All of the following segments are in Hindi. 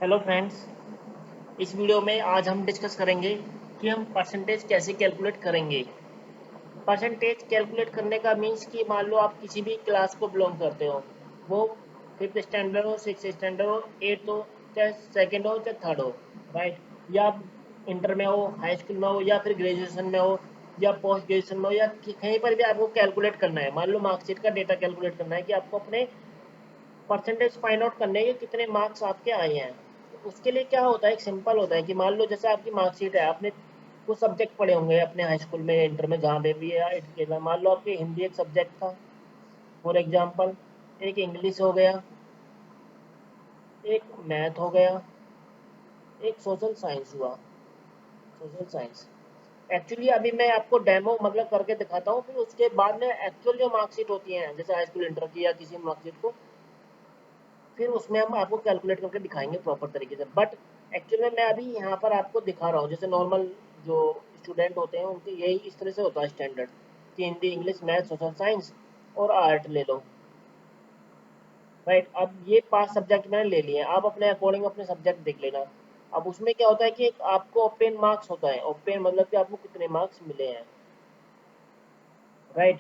Hello friends. इस वीडियो में आज हम डिस्कस करेंगे कि हम परसेंटेज कैसे कैलकुलेट करेंगे। परसेंटेज कैलकुलेट करने का मीन्स कि मान लो आप किसी भी क्लास को बिलोंग करते हो, वो फिफ्थ स्टैंडर्ड हो, सिक्स स्टैंडर्ड हो, एट्थ हो, चाहे सेकेंड हो, चाहे थर्ड हो, राइट। या आप इंटर में हो, हाई स्कूल में हो, या फिर ग्रेजुएशन में हो, या पोस्ट ग्रेजुएशन में हो, या कहीं पर भी आपको कैलकुलेट करना है। मान लो मार्कशीट का डेटा कैलकुलेट करना है कि आपको अपने परसेंटेज फाइंड आउट करने के कितने मार्क्स आपके आए हैं। तो उसके लिए क्या होता है, एक सिंपल होता है कि मान लो जैसे आपकी मार्कशीट है, आपने कुछ सब्जेक्ट पढ़े होंगे अपने हाई स्कूल में, इंटर में, जहाँ पे भी है, एट्थ के लिए। मान लो आपके हिंदी एक सब्जेक्ट था फॉर एग्जाम्पल, एक इंग्लिश हो गया, एक मैथ हो गया, एक सोशल साइंस हुआ। सोशल साइंस एक्चुअली अभी मैं आपको डेमो मतलब करके दिखाता हूँ, फिर उसके बाद में एक्चुअल जो मार्कशीट होती है जैसे हाई स्कूल इंटर की या किसी मार्कशीट को, फिर उसमें हम आपको कैलकुलेट करके दिखाएंगे प्रॉपर तरीके से। बट एक्चुअली में मैं अभी यहाँ पर आपको दिखा रहा हूँ, जैसे नॉर्मल जो स्टूडेंट होते हैं उनके यही इस तरह से होता है स्टैंडर्ड, कि Hindi, English, math, social science और आर्ट ले लो, राइट। अब ये 5 सब्जेक्ट मैंने ले लिए हैं, आप अपने अकॉर्डिंग अपने सब्जेक्ट देख लेना। अब उसमें क्या होता है कि एक आपको ओपन मार्क्स होता है, ओपन मतलब कि आपको कितने मार्क्स मिले हैं, राइट।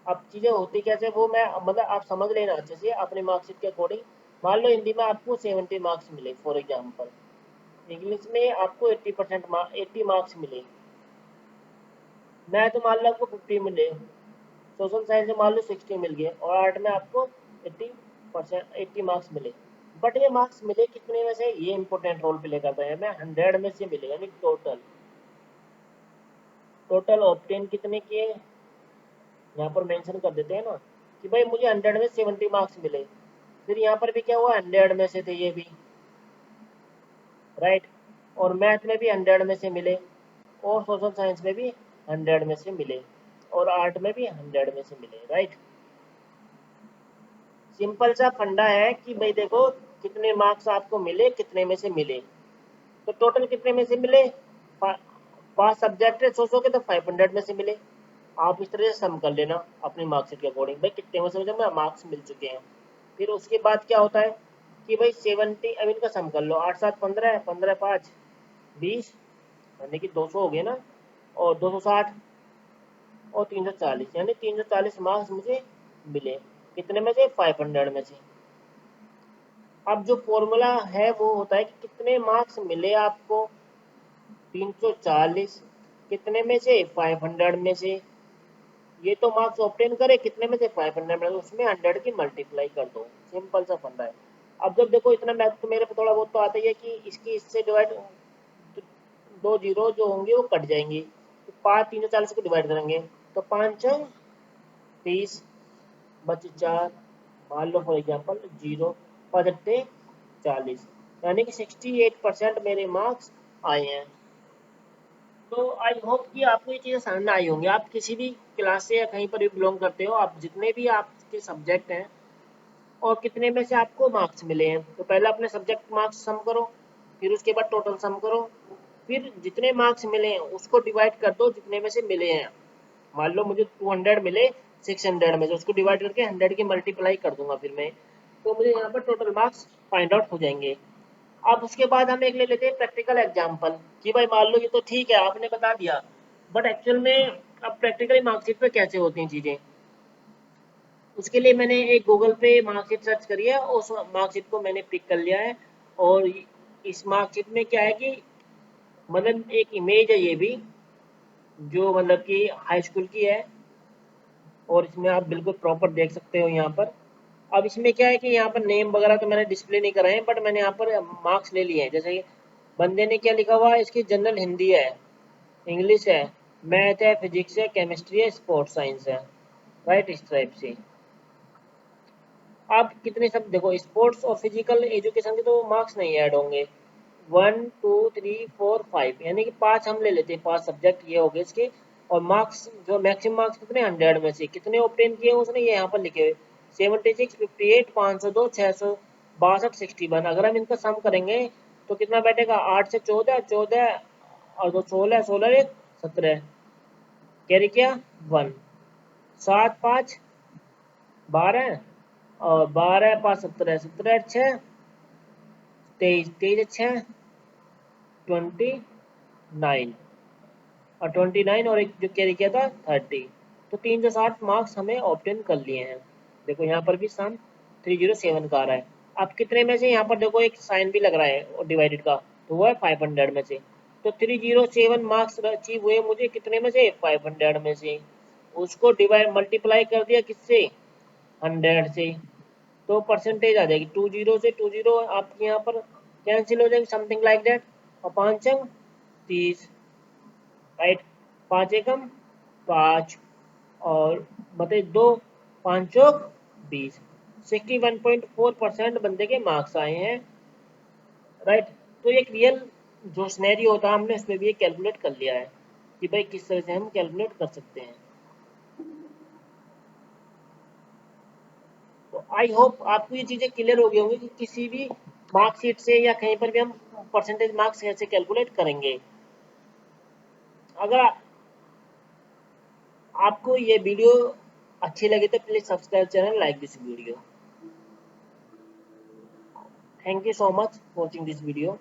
अब चीज़ें होती कैसे वो मैं मतलब आप समझ लेना अच्छे से अपने मार्कशीट के अकॉर्डिंग। मान लो हिंदी में आपको 70 मार्क्स मिले फॉर एग्जाम्पल, इंग्लिश में आपको 80 मार्क्स मिले, मैथ मान लो आपको 50 मिले, सोशल साइंस में मान लो 60 मिल गए, और आर्ट में आपको 80 मार्क्स मिले। बट ये मार्क्स मिले कितने में से, ये इंपॉर्टेंट रोल प्ले करता है। हमें 100 में से मिले, यानी टोटल टोटल ऑप्टेन कितने किए, यहाँ पर मेंशन कर देते हैं ना कि भाई मुझे 100 में 70 मार्क्स मिले। फिर यहाँ पर भी क्या हुआ, 100 में से थे ये भी, राइट। और मैथ में भी 100 में से मिले, और सोशल साइंस में भी 100 में से मिले, और आर्ट में भी 100 में से मिले, राइट। सिंपल सा फंडा है कि भाई देखो कितने मार्क्स आपको मिले, कितने में से मिले। तो टोटल कितने में से मिले, 5 सब्जेक्ट है, सोचोगे तो 500 में से मिले। आप इस तरह से सम कर लेना अपनी मार्कशीट के अकॉर्डिंग, भाई कितने में से मुझे मार्क्स मिल चुके हैं। फिर उसके बाद क्या होता है कि भाई 70, अब इनका सम कर लो, 8 7 15, 15 5 20, यानी कि 200 हो गए ना, और 260 और 340, यानी 340 मार्क्स मुझे मिले। कितने में से, 500 में से। अब जो फॉर्मूला है वो होता है कि कितने मार्क्स मिले आपको, 340 कितने में से, 500 में से। ये तो मार्क्स ऑब्टेन करे कितने में से, 500 में, उसमें 100 की मल्टीप्लाई कर दो। सिंपल सा फंडा है। अब जब देखो इतना मैथ तो मेरे पे थोड़ा बहुत तो आता ही है कि इसकी इससे डिवाइड, दो जीरो जो होंगे वो कट जाएंगी, तो 5 340 को डिवाइड करेंगे, तो 5 6 30, बचे 4, मान लो फॉर एग्जाम्पल 0 5 8 40, यानी कि 68% मेरे मार्क्स आए हैं। तो आई होप कि आपको ये चीज़ें समझ में आई होंगी। आप किसी भी क्लास से या कहीं पर भी बिलोंग करते हो, आप जितने भी आपके सब्जेक्ट हैं और कितने में से आपको मार्क्स मिले हैं, तो पहले अपने सब्जेक्ट मार्क्स सम करो, फिर उसके बाद टोटल सम करो, फिर जितने मार्क्स मिले हैं उसको डिवाइड कर दो जितने में से मिले हैं। मान लो मुझे 200 मिले 600 में से, उसको डिवाइड करके 100 की मल्टीप्लाई कर दूंगा फिर मैं, तो मुझे यहाँ पर टोटल मार्क्स फाइंड आउट हो जाएंगे। अब उसके बाद हम एक ले लेते हैं प्रैक्टिकल एग्जाम्पल, कि भाई मान लो ये तो ठीक है आपने बता दिया, बट एक्चुअल में अब प्रैक्टिकली मार्कशीट पे कैसे होती हैं चीज़ें। उसके लिए मैंने एक गूगल पे मार्कशीट सर्च करी है, उस मार्कशीट को मैंने पिक कर लिया है। और इस मार्कशीट में क्या है कि मतलब एक इमेज है ये भी, जो मतलब कि हाई स्कूल की है, और इसमें आप बिल्कुल प्रॉपर देख सकते हो यहाँ पर। अब इसमें क्या है कि यहाँ पर नेम वगैरह तो मैंने डिस्प्ले नहीं कराए हैं, बट मैंने यहाँ पर मार्क्स ले लिए हैं। जैसे कि बंदे ने क्या लिखा हुआ है, इसकी जनरल हिंदी है, इंग्लिश है, मैथ है, फिजिक्स है, केमिस्ट्री है, स्पोर्ट्स साइंस है, राइट, इस टाइप से। आप कितने सब देखो, स्पोर्ट्स और फिजिकल एजुकेशन के तो मार्क्स नहीं ऐड होंगे। 1 2 3 4 5, यानी कि 5 हम ले लेते हैं, 5 सब्जेक्ट ये हो गए इसके। और मार्क्स जो मैक्सिमम मार्क्स कितने, 100 में से कितने ऑब्टेन किए उसने, ये यहाँ पर लिखे हुए 76 58 502 662 61। अगर हम इनका सम करेंगे तो कितना बैठेगा, 8 से 14 14, और दो 16 16 एक 17, कैरी किया 1, 7 5 12, और 12 5 17 17 6 23 23 अच्छा 29 और 29 और एक जो कैरी किया था 30, तो 360 मार्क्स हमें ऑब्टेन कर लिए हैं। देखो यहाँ पर भी सन 307 का आ रहा है। अब कितने में से यहाँ पर देखो एक साइन भी लग रहा है और डिवाइडेड का, तो वो है 500 में से। तो 307 मार्क्स अचीव हुए मुझे कितने में से 500 में से। उसको डिवाइड मल्टीप्लाई कर दिया किससे 100 से, तो परसेंटेज आ जाएगी 20 से 20 आपके यहाँ पर कैंसिल हो जाएगी समथिंग लाइक दैट। और 5 अंक 30 राइट, 5 एकम 5 और बते 2 5 चौक 20, 61.4% बंदे के मार्क्स आए हैं राइट। तो एक रियल जो सिनेरियो होता है हमने उसमें भी कैलकुलेट कर लिया है कि भाई किस तरह से हम कैलकुलेट कर सकते हैं। तो आई होप आपको ये चीज़ें क्लियर हो गई होंगी कि किसी भी मार्कशीट से या कहीं पर भी हम परसेंटेज मार्क्स कैसे कैलकुलेट करेंगे। अगर आपको ये वीडियो अच्छी लगी तो please subscribe channel, like this video. Thank you so much for watching this video.